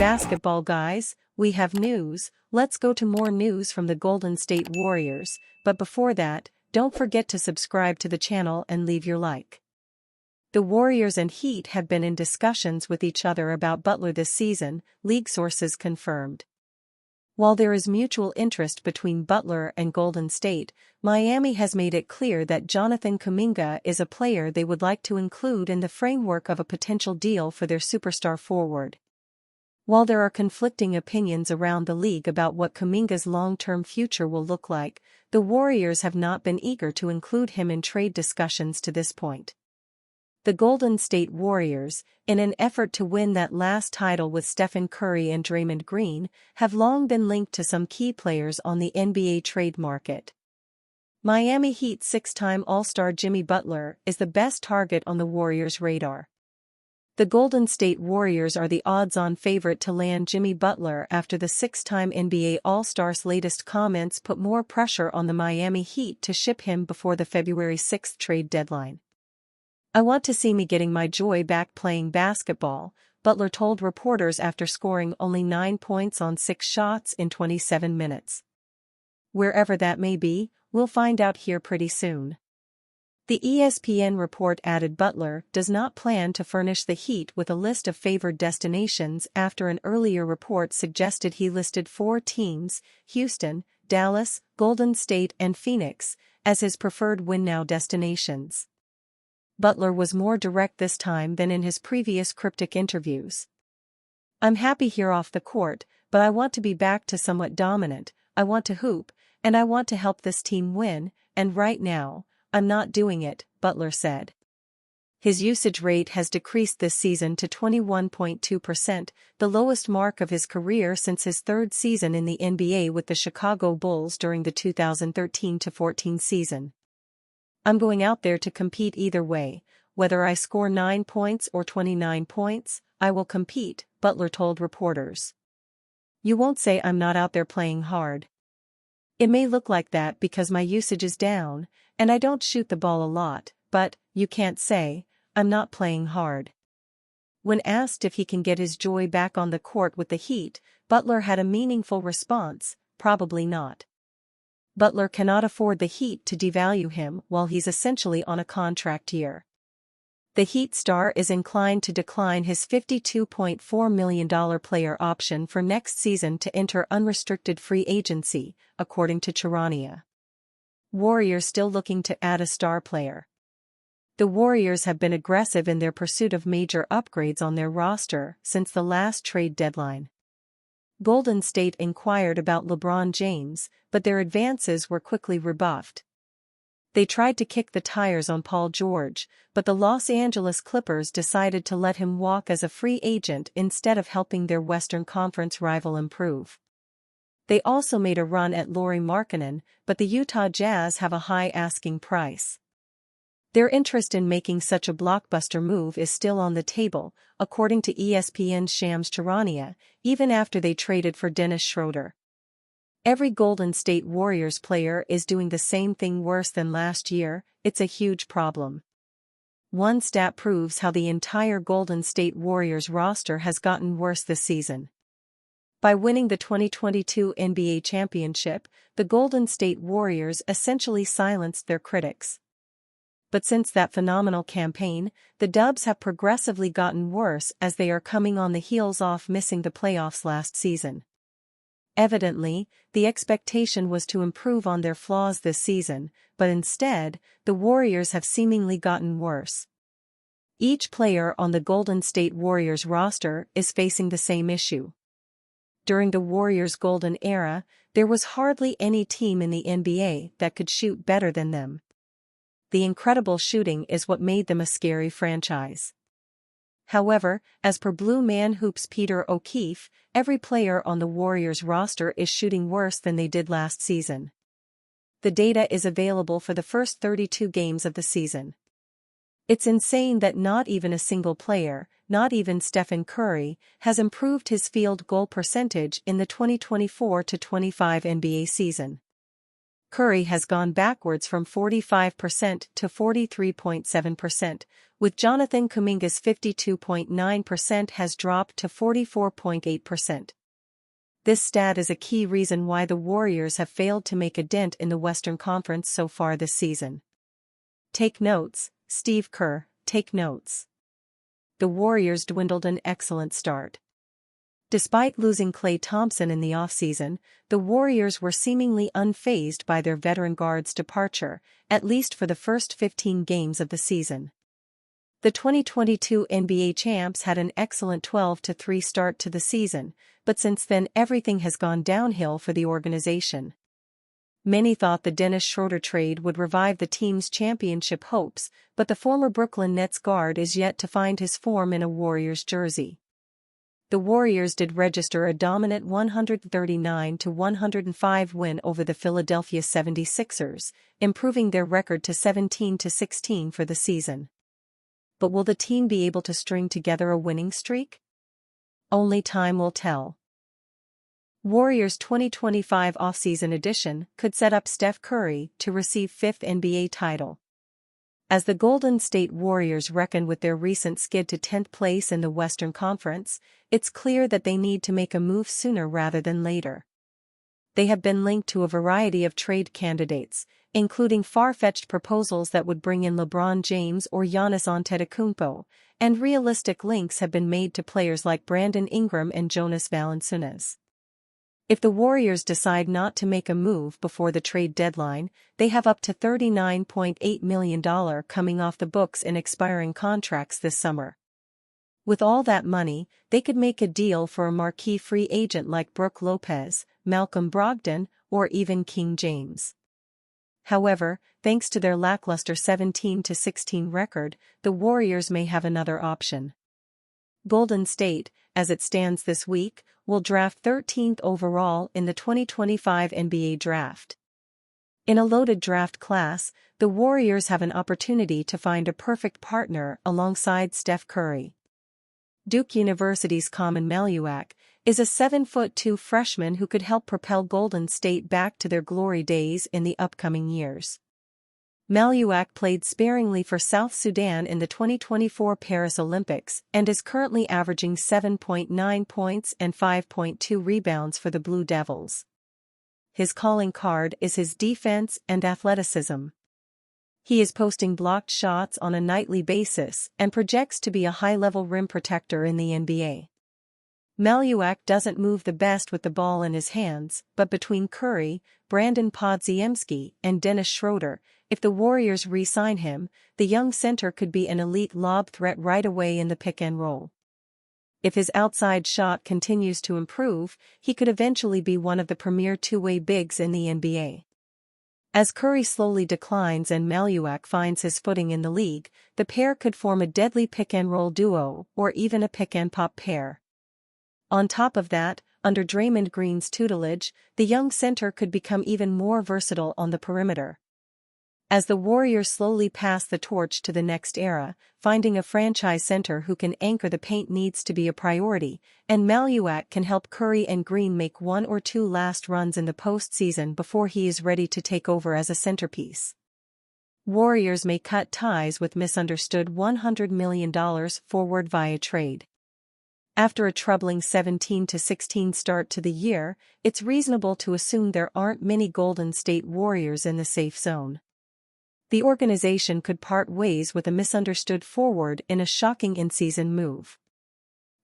basketball guys, we have news. Let's go to more news from the Golden State Warriors, but before that, don't forget to subscribe to the channel and leave your like. The Warriors and Heat have been in discussions with each other about Butler this season, league sources confirmed. While there is mutual interest between Butler and Golden State, Miami has made it clear that Jonathan Kuminga is a player they would like to include in the framework of a potential deal for their superstar forward. While there are conflicting opinions around the league about what Kuminga's long-term future will look like, the Warriors have not been eager to include him in trade discussions to this point. The Golden State Warriors, in an effort to win that last title with Stephen Curry and Draymond Green, have long been linked to some key players on the NBA trade market. Miami Heat six-time All-Star Jimmy Butler is the best target on the Warriors' radar. The Golden State Warriors are the odds-on favorite to land Jimmy Butler after the six-time NBA All-Star's latest comments put more pressure on the Miami Heat to ship him before the February 6 trade deadline. "I want to see me getting my joy back playing basketball," Butler told reporters after scoring only 9 points on 6 shots in 27 minutes. "Wherever that may be, we'll find out here pretty soon." The ESPN report added Butler does not plan to furnish the Heat with a list of favored destinations after an earlier report suggested he listed 4 teams, Houston, Dallas, Golden State and Phoenix, as his preferred win-now destinations. Butler was more direct this time than in his previous cryptic interviews. "I'm happy here off the court, but I want to be back to somewhat dominant, I want to hoop, and I want to help this team win, and right now, I'm not doing it," Butler said. His usage rate has decreased this season to 21.2%, the lowest mark of his career since his third season in the NBA with the Chicago Bulls during the 2013-14 season. "I'm going out there to compete either way, whether I score 9 points or 29 points, I will compete," Butler told reporters. "You won't say I'm not out there playing hard. It may look like that because my usage is down, and I don't shoot the ball a lot, but you can't say I'm not playing hard." When asked if he can get his joy back on the court with the Heat, Butler had a meaningful response: "Probably not." Butler cannot afford the Heat to devalue him while he's essentially on a contract year. The Heat star is inclined to decline his $52.4 million player option for next season to enter unrestricted free agency, according to Charania. Warriors still looking to add a star player. The Warriors have been aggressive in their pursuit of major upgrades on their roster since the last trade deadline. Golden State inquired about LeBron James, but their advances were quickly rebuffed. They tried to kick the tires on Paul George, but the Los Angeles Clippers decided to let him walk as a free agent instead of helping their Western Conference rival improve. They also made a run at Lauri Markkanen, but the Utah Jazz have a high asking price. Their interest in making such a blockbuster move is still on the table, according to ESPN's Shams Charania, even after they traded for Dennis Schroeder. Every Golden State Warriors player is doing the same thing worse than last year. It's a huge problem. One stat proves how the entire Golden State Warriors roster has gotten worse this season. By winning the 2022 NBA championship, the Golden State Warriors essentially silenced their critics. But since that phenomenal campaign, the Dubs have progressively gotten worse as they are coming on the heels off missing the playoffs last season. Evidently, the expectation was to improve on their flaws this season, but instead, the Warriors have seemingly gotten worse. Each player on the Golden State Warriors roster is facing the same issue. During the Warriors' golden era, there was hardly any team in the NBA that could shoot better than them. The incredible shooting is what made them a scary franchise. However, as per Blue Man Hoops' Peter O'Keefe, every player on the Warriors roster is shooting worse than they did last season. The data is available for the first 32 games of the season. It's insane that not even a single player, not even Stephen Curry, has improved his field goal percentage in the 2024-25 NBA season. Curry has gone backwards from 45% to 43.7%, with Jonathan Kuminga's 52.9% has dropped to 44.8%. This stat is a key reason why the Warriors have failed to make a dent in the Western Conference so far this season. Take notes, Steve Kerr, take notes. The Warriors dwindled an excellent start. Despite losing Klay Thompson in the offseason, the Warriors were seemingly unfazed by their veteran guard's departure, at least for the first 15 games of the season. The 2022 NBA champs had an excellent 12-3 start to the season, but since then everything has gone downhill for the organization. Many thought the Dennis Schroeder trade would revive the team's championship hopes, but the former Brooklyn Nets guard is yet to find his form in a Warriors jersey. The Warriors did register a dominant 139-105 win over the Philadelphia 76ers, improving their record to 17-16 for the season. But will the team be able to string together a winning streak? Only time will tell. Warriors 2025 offseason edition could set up Steph Curry to receive fifth NBA title. As the Golden State Warriors reckon with their recent skid to 10th place in the Western Conference, it's clear that they need to make a move sooner rather than later. They have been linked to a variety of trade candidates, including far-fetched proposals that would bring in LeBron James or Giannis Antetokounmpo, and realistic links have been made to players like Brandon Ingram and Jonas Valanciunas. If the Warriors decide not to make a move before the trade deadline, they have up to $39.8 million coming off the books in expiring contracts this summer. With all that money, they could make a deal for a marquee free agent like Brook Lopez, Malcolm Brogdon, or even King James. However, thanks to their lackluster 17-16 record, the Warriors may have another option. Golden State, as it stands this week, will draft 13th overall in the 2025 NBA Draft. In a loaded draft class, the Warriors have an opportunity to find a perfect partner alongside Steph Curry. Duke University's Common Maluak is a 7'2" freshman who could help propel Golden State back to their glory days in the upcoming years. Maluak played sparingly for South Sudan in the 2024 Paris Olympics and is currently averaging 7.9 points and 5.2 rebounds for the Blue Devils. His calling card is his defense and athleticism. He is posting blocked shots on a nightly basis and projects to be a high-level rim protector in the NBA. Maluak doesn't move the best with the ball in his hands, but between Curry, Brandon Podziemski, and Dennis Schroeder, if the Warriors re-sign him, the young center could be an elite lob threat right away in the pick and roll. If his outside shot continues to improve, he could eventually be one of the premier two-way bigs in the NBA. As Curry slowly declines and Maluak finds his footing in the league, the pair could form a deadly pick-and-roll duo or even a pick-and-pop pair. On top of that, under Draymond Green's tutelage, the young center could become even more versatile on the perimeter. As the Warriors slowly pass the torch to the next era, finding a franchise center who can anchor the paint needs to be a priority, and Maluak can help Curry and Green make one or two last runs in the postseason before he is ready to take over as a centerpiece. Warriors may cut ties with misunderstood $100 million forward via trade. After a troubling 17-16 start to the year, it's reasonable to assume there aren't many Golden State Warriors in the safe zone. The organization could part ways with a misunderstood forward in a shocking in-season move.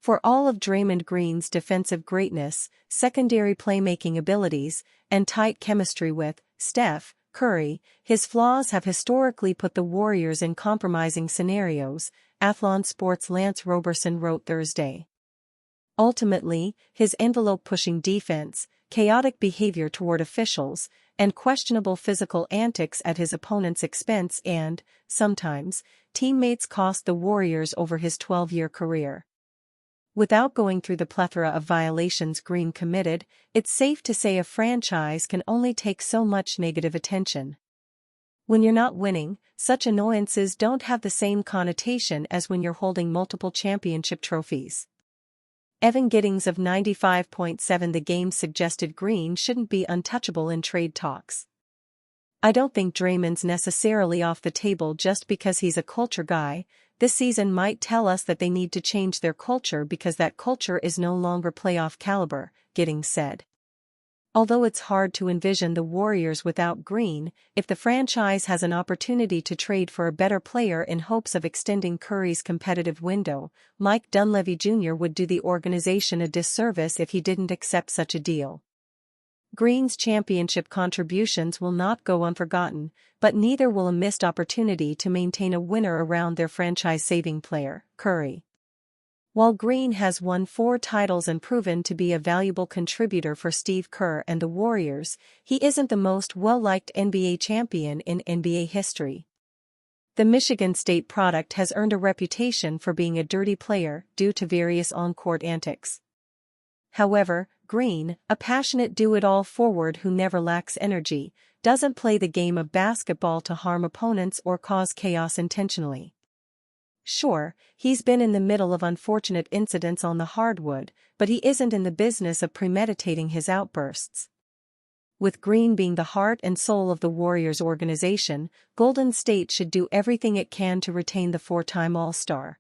For all of Draymond Green's defensive greatness, secondary playmaking abilities, and tight chemistry with Steph Curry, his flaws have historically put the Warriors in compromising scenarios, Athlon Sports' Lance Roberson wrote Thursday. Ultimately, his envelope-pushing defense, chaotic behavior toward officials, and questionable physical antics at his opponent's expense and, sometimes, teammates cost the Warriors over his 12-year career. Without going through the plethora of violations Green committed, it's safe to say a franchise can only take so much negative attention. When you're not winning, such annoyances don't have the same connotation as when you're holding multiple championship trophies. Evan Giddings of 95.7 The Game suggested Green shouldn't be untouchable in trade talks. I don't think Draymond's necessarily off the table just because he's a culture guy. This season might tell us that they need to change their culture because that culture is no longer playoff caliber, Giddings said. Although it's hard to envision the Warriors without Green, if the franchise has an opportunity to trade for a better player in hopes of extending Curry's competitive window, Mike Dunleavy Jr. would do the organization a disservice if he didn't accept such a deal. Green's championship contributions will not go unforgotten, but neither will a missed opportunity to maintain a winner around their franchise-saving player, Curry. While Green has won 4 titles and proven to be a valuable contributor for Steve Kerr and the Warriors, he isn't the most well-liked NBA champion in NBA history. The Michigan State product has earned a reputation for being a dirty player due to various on-court antics. However, Green, a passionate do-it-all forward who never lacks energy, doesn't play the game of basketball to harm opponents or cause chaos intentionally. Sure, he's been in the middle of unfortunate incidents on the hardwood, but he isn't in the business of premeditating his outbursts. With Green being the heart and soul of the Warriors organization, Golden State should do everything it can to retain the 4-time All-Star.